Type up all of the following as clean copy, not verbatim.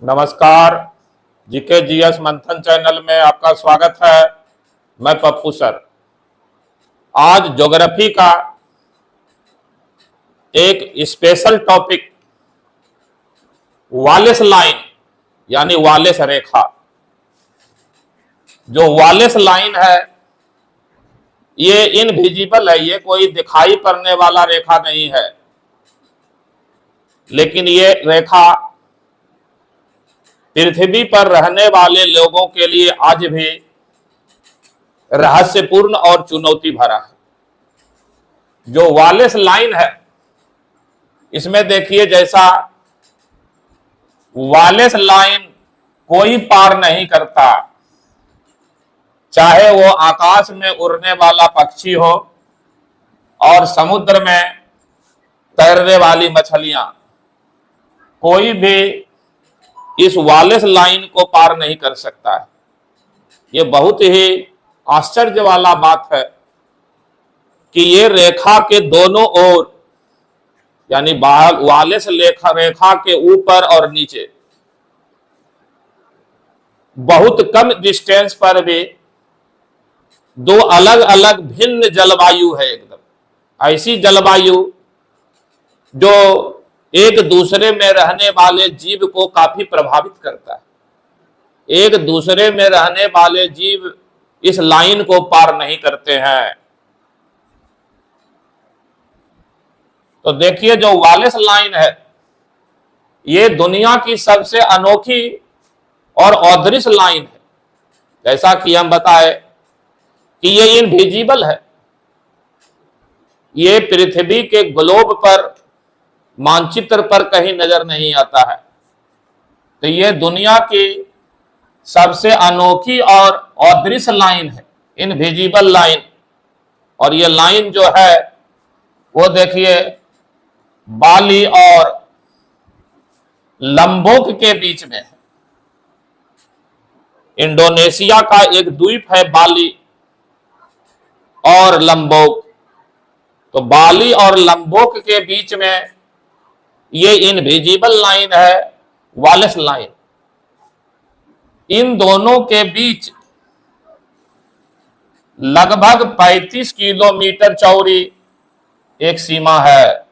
नमस्कार। GK GS मंथन channel में आपका स्वागत है। मैं पप्पू सर। आज ज्योग्राफी का एक स्पेशल टॉपिक वालेस लाइन यानी वालेस रेखा। जो वालेस लाइन है ये इनविजिबल है, ये कोई दिखाई पड़ने वाला रेखा नहीं है, लेकिन ये रेखा पृथ्वी पर रहने वाले लोगों के लिए आज भी रहस्यपूर्ण और चुनौती भरा है। जो वालेस लाइन है इसमें देखिए, जैसा वालेस लाइन कोई पार नहीं करता, चाहे वो आकाश में उड़ने वाला पक्षी हो और समुद्र में तैरने वाली मछलियां, कोई भी इस वालेस लाइन को पार नहीं कर सकता है। ये बहुत ही आश्चर्य वाला बात है कि ये रेखा के दोनों ओर यानी वालेस रेखा के ऊपर और नीचे बहुत कम डिस्टेंस पर भी दो अलग अलग भिन्न जलवायु है। एकदम ऐसी जलवायु जो एक दूसरे में रहने वाले जीव को काफी प्रभावित करता है। एक दूसरे में रहने वाले जीव इस लाइन को पार नहीं करते हैं। तो देखिए, जो वालेस लाइन है ये दुनिया की सबसे अनोखी और अदृश्य लाइन है। जैसा कि हम बताए कि ये इनविजिबल है, ये पृथ्वी के ग्लोब पर मानचित्र पर कहीं नजर नहीं आता है। तो ये दुनिया की सबसे अनोखी और अदृश्य लाइन है, इनविजिबल लाइन। और ये लाइन जो है वो देखिए बाली और लंबोक के बीच में है। इंडोनेशिया का एक द्वीप है बाली और लंबोक। तो बाली और लंबोक के बीच में ये इनविजिबल लाइन है, वालेस लाइन। इन दोनों के बीच लगभग 35 किलोमीटर चौड़ी एक सीमा है,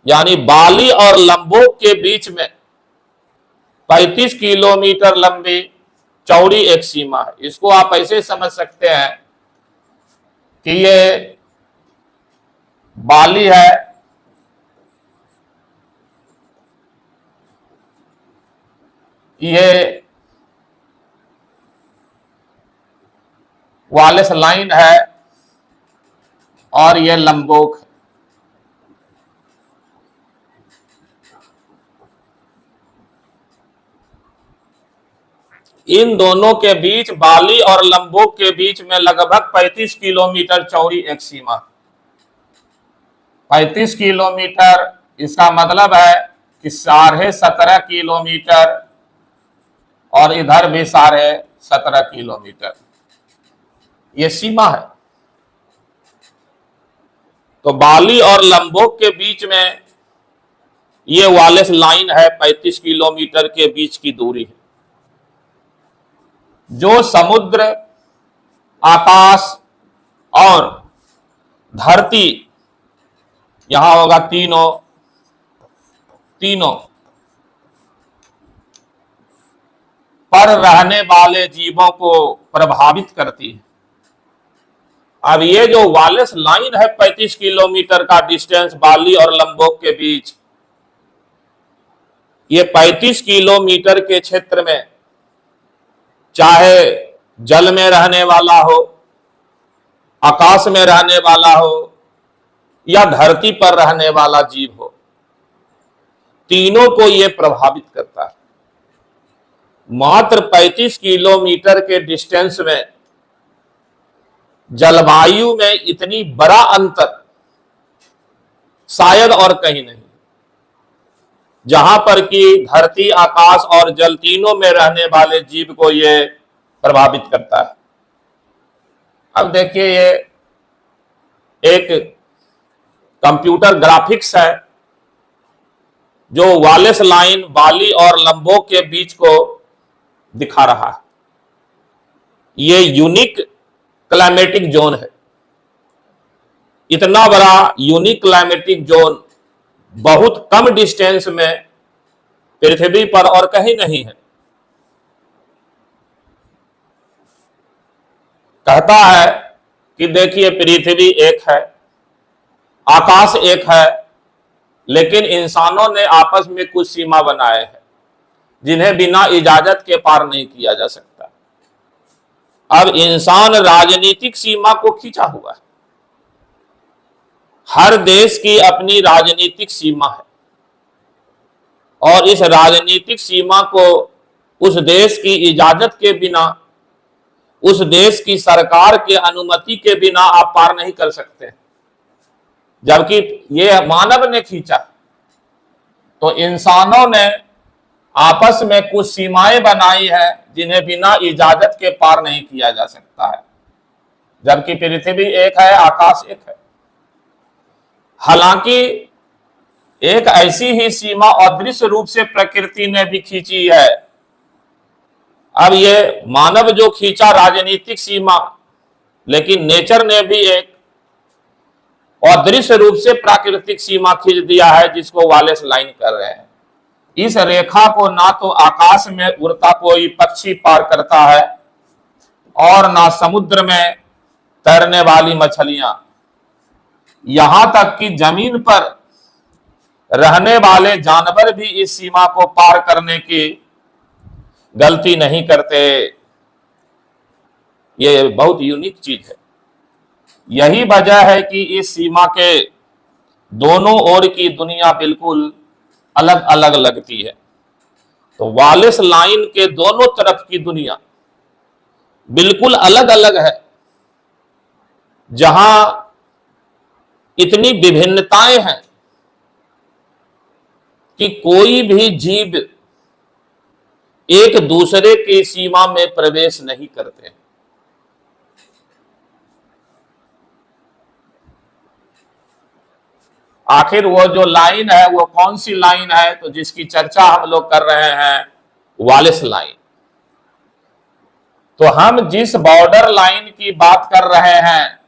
यानी बाली और लंबोक के बीच में 35 किलोमीटर लंबी चौड़ी एक सीमा है। इसको आप ऐसे समझ सकते हैं कि ये बाली है, ये वालेस लाइन है और ये लंबोक है। इन दोनों के बीच, बाली और लंबोक के बीच में लगभग 35 किलोमीटर चौड़ी एक सीमा। 35 किलोमीटर, इसका मतलब है कि 17.5 किलोमीटर और इधर भी 17.5 किलोमीटर ये सीमा है। तो बाली और लंबोक के बीच में ये वालेस लाइन है, 35 किलोमीटर के बीच की दूरी है। जो समुद्र, आकाश और धरती, यहां होगा तीनों पर रहने वाले जीवों को प्रभावित करती है। अब ये जो वालेस लाइन है 35 किलोमीटर का डिस्टेंस बाली और लंबोक के बीच, ये 35 किलोमीटर के क्षेत्र में चाहे जल में रहने वाला हो, आकाश में रहने वाला हो या धरती पर रहने वाला जीव हो, तीनों को यह प्रभावित करता है। मात्र 35 किलोमीटर के डिस्टेंस में जलवायु में इतनी बड़ा अंतर शायद और कहीं नहीं, जहां पर कि धरती, आकाश और जल तीनों में रहने वाले जीव को यह प्रभावित करता है। अब देखिए, ये एक कंप्यूटर ग्राफिक्स है जो वालेस लाइन बाली और लंबोक के बीच को दिखा रहा है। ये यूनिक क्लाइमेटिक जोन है। इतना बड़ा यूनिक क्लाइमेटिक जोन बहुत कम डिस्टेंस में पृथ्वी पर और कहीं नहीं है। कहता है कि देखिए, पृथ्वी एक है, आकाश एक है, लेकिन इंसानों ने आपस में कुछ सीमा बनाए हैं जिन्हें बिना इजाजत के पार नहीं किया जा सकता। अब इंसान राजनीतिक सीमा को खींचा हुआ है। हर देश की अपनी राजनीतिक सीमा है और इस राजनीतिक सीमा को उस देश की इजाजत के बिना, उस देश की सरकार के अनुमति के बिना आप पार नहीं कर सकते। जबकि ये मानव ने खींचा, तो इंसानों ने आपस में कुछ सीमाएं बनाई है जिन्हें बिना इजाजत के पार नहीं किया जा सकता है। जबकि पृथ्वी एक है, आकाश एक है। हालांकि एक ऐसी ही सीमा अदृश्य रूप से प्रकृति ने भी खींची है। अब ये मानव जो खींचा राजनीतिक सीमा, लेकिन नेचर ने भी एक अदृश्य रूप से प्राकृतिक सीमा खींच दिया है, जिसको वालेस लाइन कर रहे हैं। इस रेखा को ना तो आकाश में उड़ता कोई पक्षी पार करता है और ना समुद्र में तैरने वाली मछलियां, यहां तक कि जमीन पर रहने वाले जानवर भी इस सीमा को पार करने की गलती नहीं करते। ये बहुत यूनिक चीज है। यही वजह है कि इस सीमा के दोनों ओर की दुनिया बिल्कुल अलग अलग लगती है। तो वालेस लाइन के दोनों तरफ की दुनिया बिल्कुल अलग अलग है। जहां इतनी विभिन्नताएं हैं कि कोई भी जीव एक दूसरे की सीमा में प्रवेश नहीं करते। आखिर वो जो लाइन है वो कौन सी लाइन है, तो जिसकी चर्चा हम लोग कर रहे हैं, वालेस लाइन। तो हम जिस बॉर्डर लाइन की बात कर रहे हैं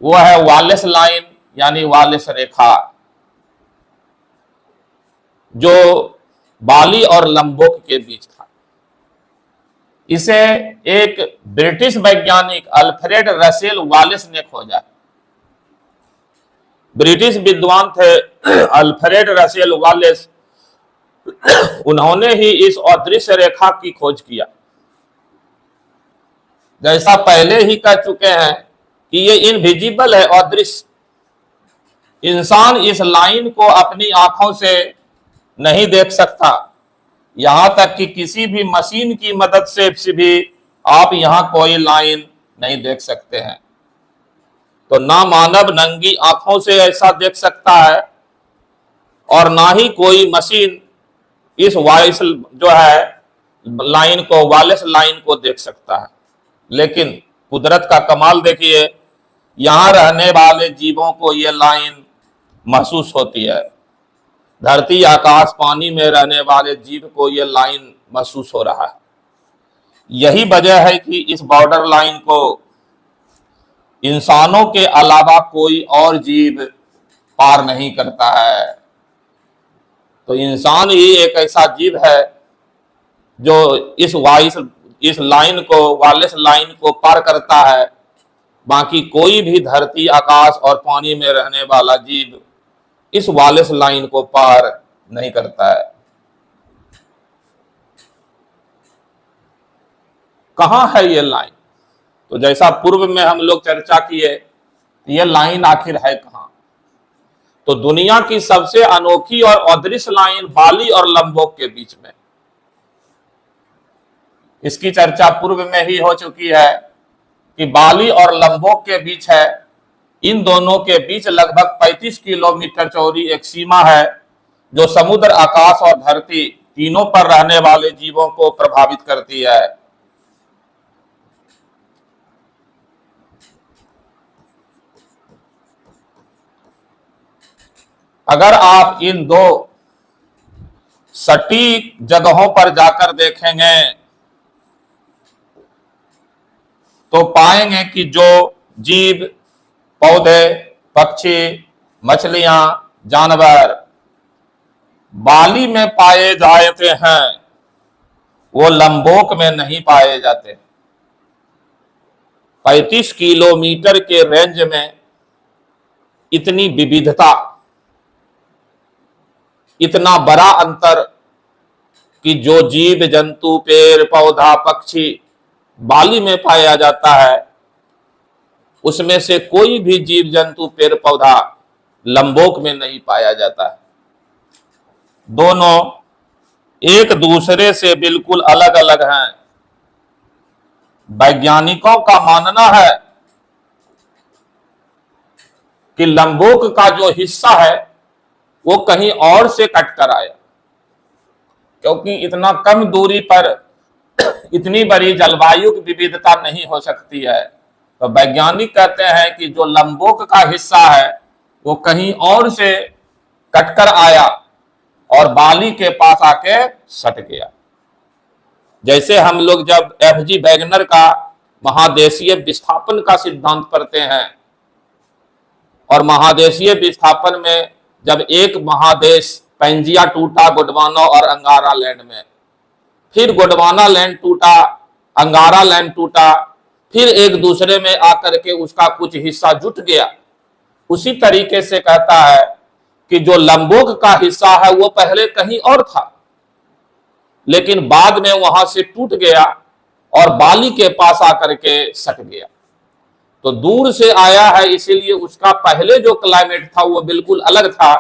वो है वालेस लाइन, यानी वालेस रेखा, जो बाली और लंबोक के बीच था। इसे एक ब्रिटिश वैज्ञानिक अल्फ्रेड रसेल वालेस ने खोजा। ब्रिटिश विद्वान थे अल्फ्रेड रसेल वालेस। उन्होंने ही इस अदृश्य रेखा की खोज किया। जैसा पहले ही कह चुके हैं कि ये इनविजिबल है, अदृश्य। इंसान इस लाइन को अपनी आंखों से नहीं देख सकता। यहां तक कि किसी भी मशीन की मदद से भी आप यहां कोई लाइन नहीं देख सकते हैं। तो ना मानव नंगी आंखों से ऐसा देख सकता है और ना ही कोई मशीन इस वालेस जो है लाइन को, वालेस लाइन को देख सकता है। लेकिन कुदरत का कमाल देखिए, यहां रहने वाले जीवों को यह लाइन महसूस होती है। धरती, आकाश, पानी में रहने वाले जीव को यह लाइन महसूस हो रहा है। यही वजह है कि इस बॉर्डर लाइन को इंसानों के अलावा कोई और जीव पार नहीं करता है। तो इंसान ही एक ऐसा जीव है जो इस लाइन को, वालेस लाइन को पार करता है। बाकी कोई भी धरती, आकाश और पानी में रहने वाला जीव इस वालेस लाइन को पार नहीं करता है। कहां है ये लाइन? तो जैसा पूर्व में हम लोग चर्चा किए, ये लाइन आखिर है कहां? तो दुनिया की सबसे अनोखी और अदृश्य लाइन बाली और लंबोक के बीच में। इसकी चर्चा पूर्व में ही हो चुकी है कि बाली और लंबोक के बीच है। इन दोनों के बीच लगभग 35 किलोमीटर चौड़ी एक सीमा है जो समुद्र, आकाश और धरती तीनों पर रहने वाले जीवों को प्रभावित करती है। अगर आप इन दो सटीक जगहों पर जाकर देखेंगे तो पाएंगे कि जो जीव, पौधे, पक्षी, मछलियां, जानवर बाली में पाए जाते हैं वो लंबोक में नहीं पाए जाते। 35 किलोमीटर के रेंज में इतनी विविधता, इतना बड़ा अंतर कि जो जीव जंतु, पेड़ पौधा, पक्षी बाली में पाया जाता है उसमें से कोई भी जीव जंतु, पेड़ पौधा लंबोक में नहीं पाया जाता है। दोनों एक दूसरे से बिल्कुल अलग अलग हैं। वैज्ञानिकों का मानना है कि लंबोक का जो हिस्सा है वो कहीं और से कटकर आया, क्योंकि इतना कम दूरी पर इतनी बड़ी जलवायु की विविधता नहीं हो सकती है। तो वैज्ञानिक कहते हैं कि जो लंबोक का हिस्सा है वो कहीं और से कटकर आया और बाली के पास आके सट गया। जैसे हम लोग जब एफजी वैगनर का महादेशीय विस्थापन का सिद्धांत पढ़ते हैं और महादेशीय विस्थापन में जब एक महादेश पैंजिया टूटा गोंडवाना और अंगारा लैंड में, फिर गोंडवाना लैंड टूटा, अंगारा लैंड टूटा, फिर एक दूसरे में आकर के उसका कुछ हिस्सा जुट गया। उसी तरीके से कहता है कि जो लंबोक का हिस्सा है वो पहले कहीं और था लेकिन बाद में वहां से टूट गया और बाली के पास आकर के सट गया। तो दूर से आया है इसीलिए उसका पहले जो क्लाइमेट था वो बिल्कुल अलग था।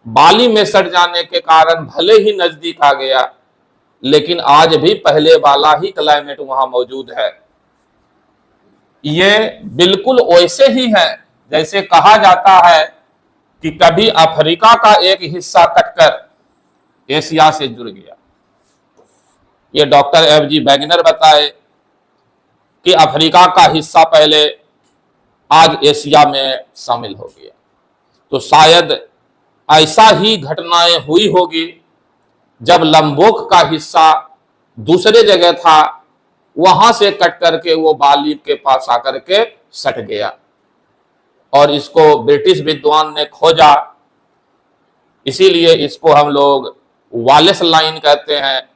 बाली में सट जाने के कारण भले ही नजदीक आ गया लेकिन आज भी पहले वाला ही क्लाइमेट वहां मौजूद है। ये बिल्कुल वैसे ही है जैसे कहा जाता है कि कभी अफ्रीका का एक हिस्सा कटकर एशिया से जुड़ गया। ये डॉक्टर एफजी वैगनर बताए कि अफ्रीका का हिस्सा पहले आज एशिया में शामिल हो गया। तो शायद ऐसा ही घटनाएं हुई होगी जब लंबोक का हिस्सा दूसरे जगह था वहां से कट करके वो बाली के पास आकर के सट गया और इसको ब्रिटिश विद्वान ने खोजा, इसीलिए इसको हम लोग वालेस लाइन कहते हैं।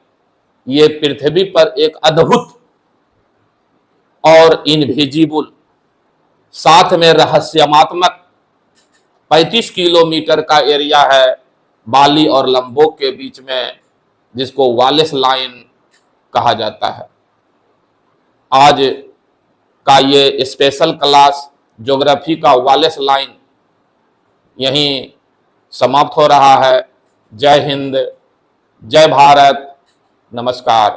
ये पृथ्वी पर एक अद्भुत और इनविजिबल साथ में रहस्यमात्मक 35 किलोमीटर का एरिया है बाली और लंबोक के बीच में, जिसको वालेस लाइन कहा जाता है। आज का ये स्पेशल क्लास ज्योग्राफी का वालेस लाइन यहीं समाप्त हो रहा है। जय हिंद, जय भारत, नमस्कार।